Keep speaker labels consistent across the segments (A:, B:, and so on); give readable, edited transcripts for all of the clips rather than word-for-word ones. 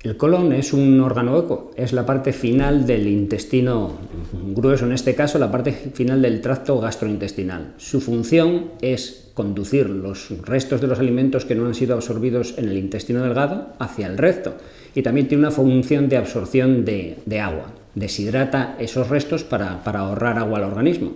A: El colon es un órgano hueco, es la parte final del intestino grueso, en este caso la parte final del tracto gastrointestinal. Su función es conducir los restos de los alimentos que no han sido absorbidos en el intestino delgado hacia el recto, y también tiene una función de absorción de agua, deshidrata esos restos para ahorrar agua al organismo.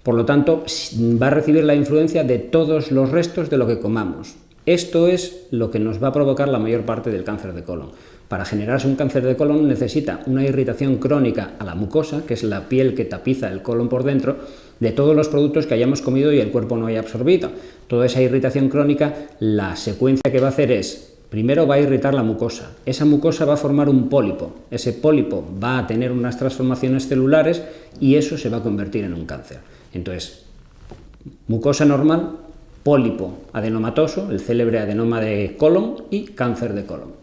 A: Por lo tanto, va a recibir la influencia de todos los restos de lo que comamos. Esto es lo que nos va a provocar la mayor parte del cáncer de colon. Para generarse un cáncer de colon necesita una irritación crónica a la mucosa, que es la piel que tapiza el colon por dentro, de todos los productos que hayamos comido y el cuerpo no haya absorbido. Toda esa irritación crónica, la secuencia que va a hacer es, primero va a irritar la mucosa. Esa mucosa va a formar un pólipo. Ese pólipo va a tener unas transformaciones celulares y eso se va a convertir en un cáncer. Entonces, mucosa normal, pólipo adenomatoso, el célebre adenoma de colon, y cáncer de colon.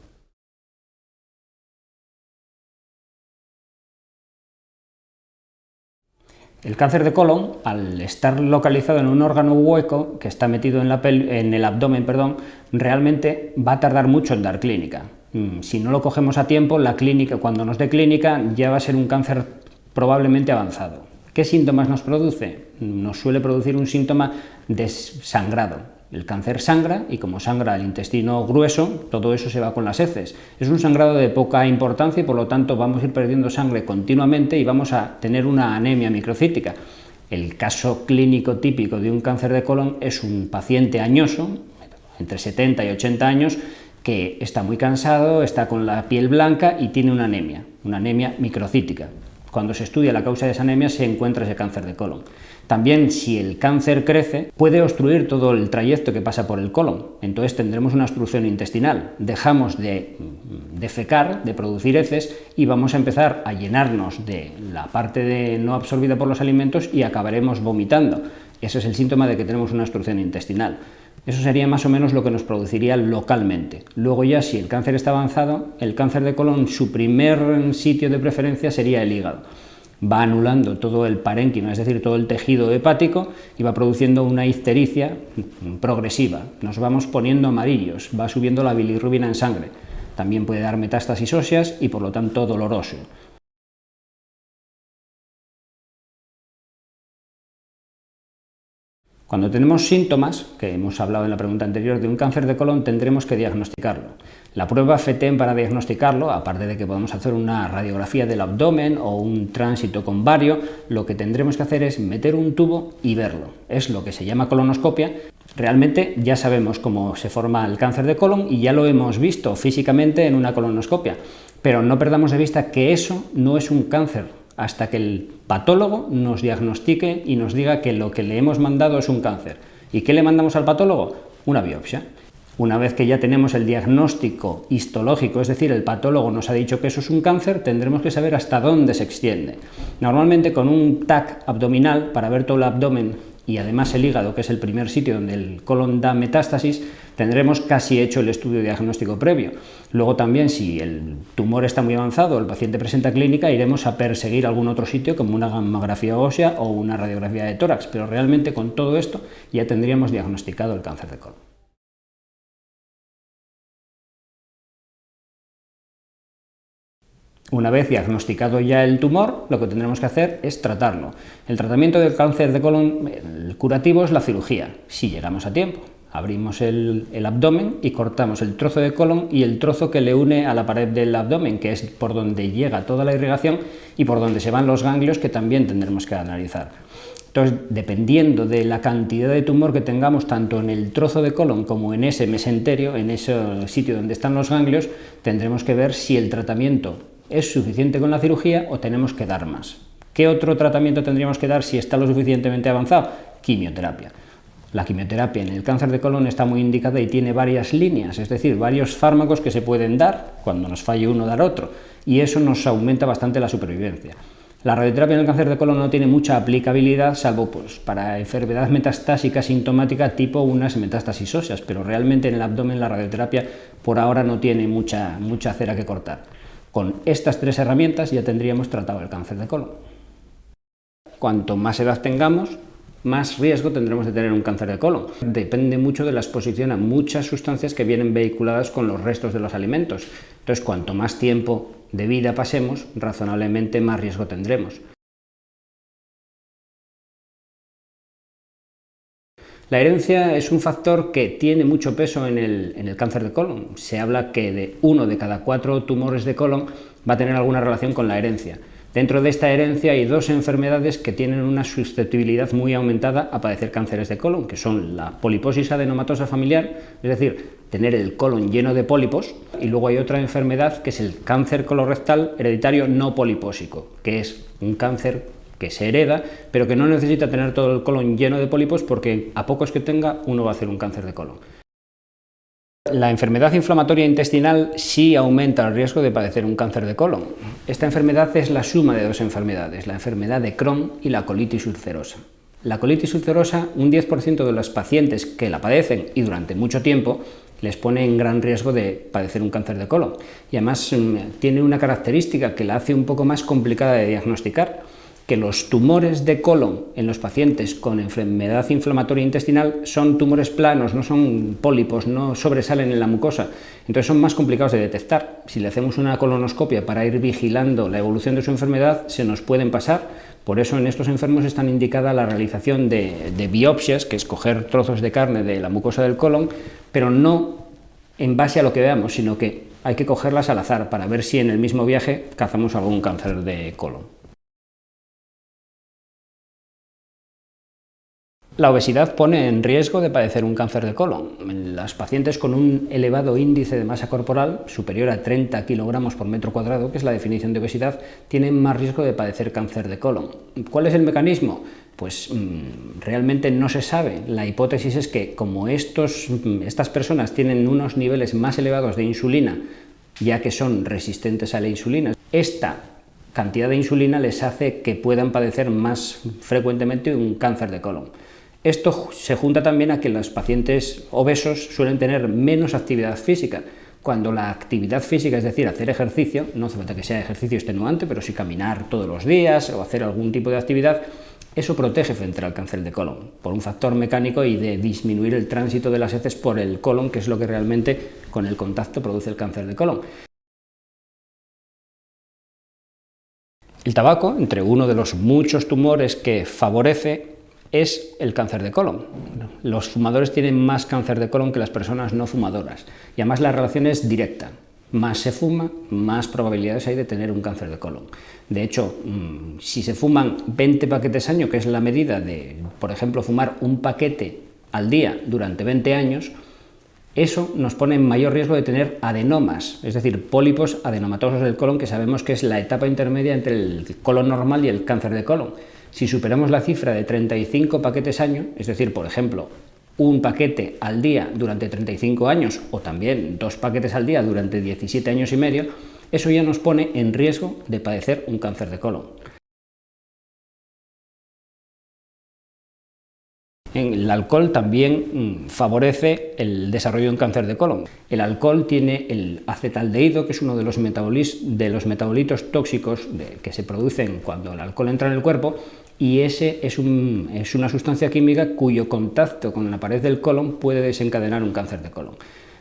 A: El cáncer de colon, al estar localizado en un órgano hueco que está metido en el abdomen, realmente va a tardar mucho en dar clínica. Si no lo cogemos a tiempo, la clínica, cuando nos dé clínica, ya va a ser un cáncer probablemente avanzado. ¿Qué síntomas nos produce? Nos suele producir un síntoma de sangrado. El cáncer sangra, y como sangra el intestino grueso, todo eso se va con las heces. Es un sangrado de poca importancia y por lo tanto vamos a ir perdiendo sangre continuamente y vamos a tener una anemia microcítica. El caso clínico típico de un cáncer de colon es un paciente añoso, entre 70 y 80 años, que está muy cansado, está con la piel blanca y tiene una anemia microcítica. Cuando se estudia la causa de esa anemia se encuentra ese cáncer de colon. También, si el cáncer crece, puede obstruir todo el trayecto que pasa por el colon. Entonces tendremos una obstrucción intestinal. Dejamos de defecar, de producir heces, y vamos a empezar a llenarnos de la parte no absorbida por los alimentos y acabaremos vomitando. Ese es el síntoma de que tenemos una obstrucción intestinal. Eso sería más o menos lo que nos produciría localmente. Luego ya, si el cáncer está avanzado, el cáncer de colon, su primer sitio de preferencia sería el hígado. Va anulando todo el parénquima, es decir, todo el tejido hepático, y va produciendo una ictericia progresiva. Nos vamos poniendo amarillos, va subiendo la bilirrubina en sangre. También puede dar metástasis óseas y por lo tanto doloroso. Cuando tenemos síntomas, que hemos hablado en la pregunta anterior, de un cáncer de colon, tendremos que diagnosticarlo. La prueba FETEM para diagnosticarlo, aparte de que podemos hacer una radiografía del abdomen o un tránsito con bario, lo que tendremos que hacer es meter un tubo y verlo. Es lo que se llama colonoscopia. Realmente ya sabemos cómo se forma el cáncer de colon y ya lo hemos visto físicamente en una colonoscopia, pero no perdamos de vista que eso no es un cáncer hasta que el patólogo nos diagnostique y nos diga que lo que le hemos mandado es un cáncer. ¿Y qué le mandamos al patólogo? Una biopsia. Una vez que ya tenemos el diagnóstico histológico, es decir, el patólogo nos ha dicho que eso es un cáncer, tendremos que saber hasta dónde se extiende. Normalmente con un TAC abdominal, para ver todo el abdomen y además el hígado, que es el primer sitio donde el colon da metástasis, tendremos casi hecho el estudio diagnóstico previo. Luego también, si el tumor está muy avanzado, el paciente presenta clínica, iremos a perseguir algún otro sitio como una mamografía ósea o una radiografía de tórax, pero realmente con todo esto ya tendríamos diagnosticado el cáncer de colon. Una vez diagnosticado ya el tumor, lo que tendremos que hacer es tratarlo. El tratamiento del cáncer de colon, el curativo, es la cirugía, si llegamos a tiempo. Abrimos el abdomen y cortamos el trozo de colon y el trozo que le une a la pared del abdomen, que es por donde llega toda la irrigación y por donde se van los ganglios, que también tendremos que analizar. Entonces, dependiendo de la cantidad de tumor que tengamos tanto en el trozo de colon como en ese mesenterio, en ese sitio donde están los ganglios, tendremos que ver si el tratamiento es suficiente con la cirugía o tenemos que dar más. ¿Qué otro tratamiento tendríamos que dar si está lo suficientemente avanzado? Quimioterapia. La quimioterapia en el cáncer de colon está muy indicada y tiene varias líneas, es decir, varios fármacos que se pueden dar, cuando nos falle uno dar otro, y eso nos aumenta bastante la supervivencia. La radioterapia en el cáncer de colon no tiene mucha aplicabilidad, salvo para enfermedad metastásica sintomática tipo unas metástasis óseas, pero realmente en el abdomen la radioterapia por ahora no tiene mucha cera que cortar. Con estas tres herramientas ya tendríamos tratado el cáncer de colon. Cuanto más edad tengamos, más riesgo tendremos de tener un cáncer de colon. Depende mucho de la exposición a muchas sustancias que vienen vehiculadas con los restos de los alimentos. Entonces, cuanto más tiempo de vida pasemos, razonablemente más riesgo tendremos. La herencia es un factor que tiene mucho peso en el cáncer de colon. Se habla que de 1 de cada 4 tumores de colon va a tener alguna relación con la herencia. Dentro de esta herencia hay 2 enfermedades que tienen una susceptibilidad muy aumentada a padecer cánceres de colon, que son la poliposis adenomatosa familiar, es decir, tener el colon lleno de pólipos, y luego hay otra enfermedad que es el cáncer colorectal hereditario no polipósico, que es un cáncer que se hereda, pero que no necesita tener todo el colon lleno de pólipos porque a pocos que tenga uno va a hacer un cáncer de colon. La enfermedad inflamatoria intestinal sí aumenta el riesgo de padecer un cáncer de colon. Esta enfermedad es la suma de 2 enfermedades, la enfermedad de Crohn y la colitis ulcerosa. La colitis ulcerosa, un 10% de los pacientes que la padecen y durante mucho tiempo, les pone en gran riesgo de padecer un cáncer de colon. Y además tiene una característica que la hace un poco más complicada de diagnosticar, que los tumores de colon en los pacientes con enfermedad inflamatoria intestinal son tumores planos, no son pólipos, no sobresalen en la mucosa, entonces son más complicados de detectar. Si le hacemos una colonoscopia para ir vigilando la evolución de su enfermedad, se nos pueden pasar. Por eso en estos enfermos está indicada la realización de biopsias, que es coger trozos de carne de la mucosa del colon, pero no en base a lo que veamos, sino que hay que cogerlas al azar para ver si en el mismo viaje cazamos algún cáncer de colon. La obesidad pone en riesgo de padecer un cáncer de colon. Las pacientes con un elevado índice de masa corporal, superior a 30 kilogramos por metro cuadrado, que es la definición de obesidad, tienen más riesgo de padecer cáncer de colon. ¿Cuál es el mecanismo? Pues realmente no se sabe. La hipótesis es que como estas personas tienen unos niveles más elevados de insulina, ya que son resistentes a la insulina, esta cantidad de insulina les hace que puedan padecer más frecuentemente un cáncer de colon. Esto se junta también a que los pacientes obesos suelen tener menos actividad física, cuando la actividad física, es decir, hacer ejercicio, no hace falta que sea ejercicio extenuante, pero sí caminar todos los días o hacer algún tipo de actividad, eso protege frente al cáncer de colon, por un factor mecánico y de disminuir el tránsito de las heces por el colon, que es lo que realmente con el contacto produce el cáncer de colon. El tabaco, entre uno de los muchos tumores que favorece, es el cáncer de colon. Los fumadores tienen más cáncer de colon que las personas no fumadoras y además la relación es directa. Más se fuma, más probabilidades hay de tener un cáncer de colon. De hecho, si se fuman 20 paquetes al año, que es la medida de, por ejemplo, fumar un paquete al día durante 20 años, eso nos pone en mayor riesgo de tener adenomas, es decir, pólipos adenomatosos del colon, que sabemos que es la etapa intermedia entre el colon normal y el cáncer de colon. Si superamos la cifra de 35 paquetes año, es decir, por ejemplo, un paquete al día durante 35 años o también 2 paquetes al día durante 17 años y medio, eso ya nos pone en riesgo de padecer un cáncer de colon. El alcohol también favorece el desarrollo de un cáncer de colon. El alcohol tiene el acetaldehído, que es uno de los metabolitos tóxicos que se producen cuando el alcohol entra en el cuerpo, y ese es una sustancia química cuyo contacto con la pared del colon puede desencadenar un cáncer de colon.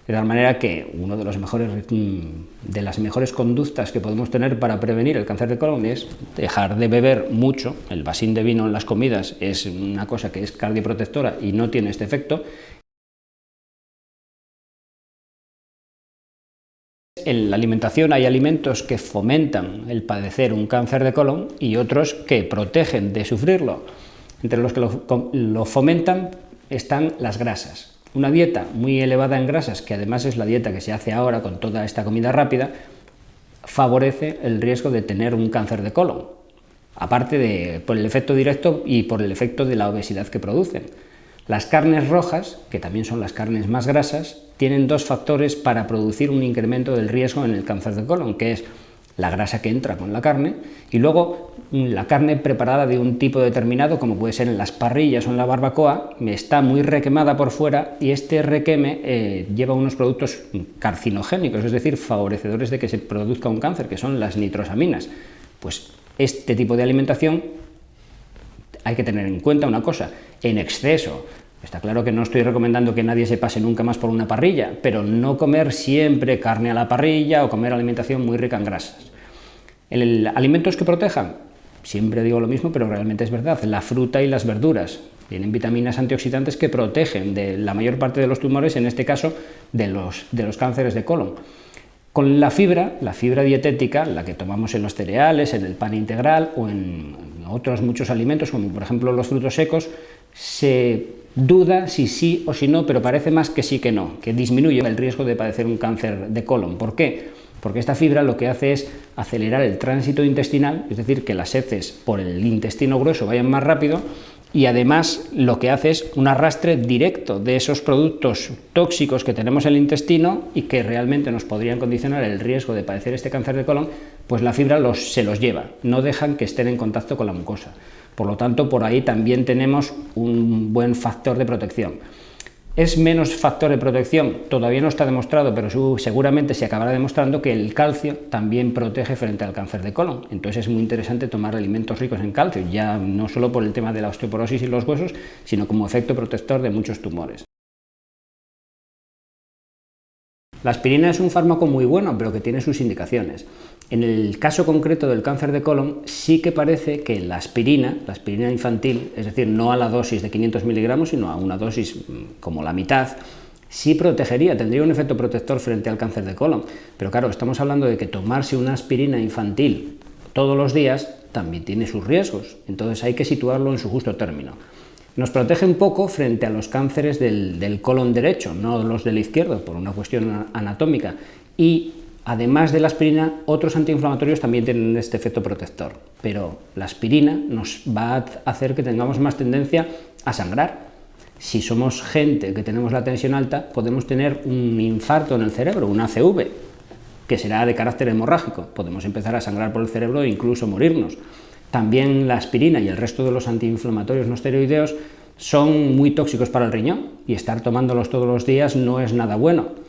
A: De tal manera que una de las mejores conductas que podemos tener para prevenir el cáncer de colon es dejar de beber mucho. El vasín de vino en las comidas es una cosa que es cardioprotectora y no tiene este efecto. En la alimentación hay alimentos que fomentan el padecer un cáncer de colon y otros que protegen de sufrirlo. Entre los que lo fomentan están las grasas. Una dieta muy elevada en grasas, que además es la dieta que se hace ahora con toda esta comida rápida, favorece el riesgo de tener un cáncer de colon, aparte por el efecto directo y por el efecto de la obesidad que producen. Las carnes rojas, que también son las carnes más grasas, tienen 2 factores para producir un incremento del riesgo en el cáncer de colon, que es la grasa que entra con la carne y luego la carne preparada de un tipo determinado, como puede ser en las parrillas o en la barbacoa, está muy requemada por fuera y este requeme lleva unos productos carcinogénicos, es decir, favorecedores de que se produzca un cáncer, que son las nitrosaminas. Pues este tipo de alimentación hay que tener en cuenta una cosa, en exceso. Está claro que no estoy recomendando que nadie se pase nunca más por una parrilla, pero no comer siempre carne a la parrilla o comer alimentación muy rica en grasas. ¿Alimentos que protejan? Siempre digo lo mismo, pero realmente es verdad. La fruta y las verduras tienen vitaminas antioxidantes que protegen de la mayor parte de los tumores, en este caso de los cánceres de colon. Con la fibra dietética, la que tomamos en los cereales, en el pan integral o en otros muchos alimentos, como por ejemplo los frutos secos, se duda si sí o si no, pero parece más que sí que no, que disminuye el riesgo de padecer un cáncer de colon. ¿Por qué? Porque esta fibra lo que hace es acelerar el tránsito intestinal, es decir, que las heces por el intestino grueso vayan más rápido, y además lo que hace es un arrastre directo de esos productos tóxicos que tenemos en el intestino y que realmente nos podrían condicionar el riesgo de padecer este cáncer de colon, pues la fibra se los lleva, no dejan que estén en contacto con la mucosa. Por lo tanto, por ahí también tenemos un buen factor de protección. ¿Es menos factor de protección? Todavía no está demostrado, pero seguramente se acabará demostrando que el calcio también protege frente al cáncer de colon. Entonces es muy interesante tomar alimentos ricos en calcio, ya no solo por el tema de la osteoporosis y los huesos, sino como efecto protector de muchos tumores. La aspirina es un fármaco muy bueno, pero que tiene sus indicaciones. En el caso concreto del cáncer de colon, sí que parece que la aspirina infantil, es decir, no a la dosis de 500 miligramos, sino a una dosis como la mitad, sí protegería, tendría un efecto protector frente al cáncer de colon. Pero claro, estamos hablando de que tomarse una aspirina infantil todos los días también tiene sus riesgos, entonces hay que situarlo en su justo término. Nos protege un poco frente a los cánceres del colon derecho, no los del izquierdo, por una cuestión anatómica, y además de la aspirina, otros antiinflamatorios también tienen este efecto protector, pero la aspirina nos va a hacer que tengamos más tendencia a sangrar. Si somos gente que tenemos la tensión alta, podemos tener un infarto en el cerebro, un ACV, que será de carácter hemorrágico. Podemos empezar a sangrar por el cerebro e incluso morirnos. También la aspirina y el resto de los antiinflamatorios no esteroideos son muy tóxicos para el riñón y estar tomándolos todos los días no es nada bueno.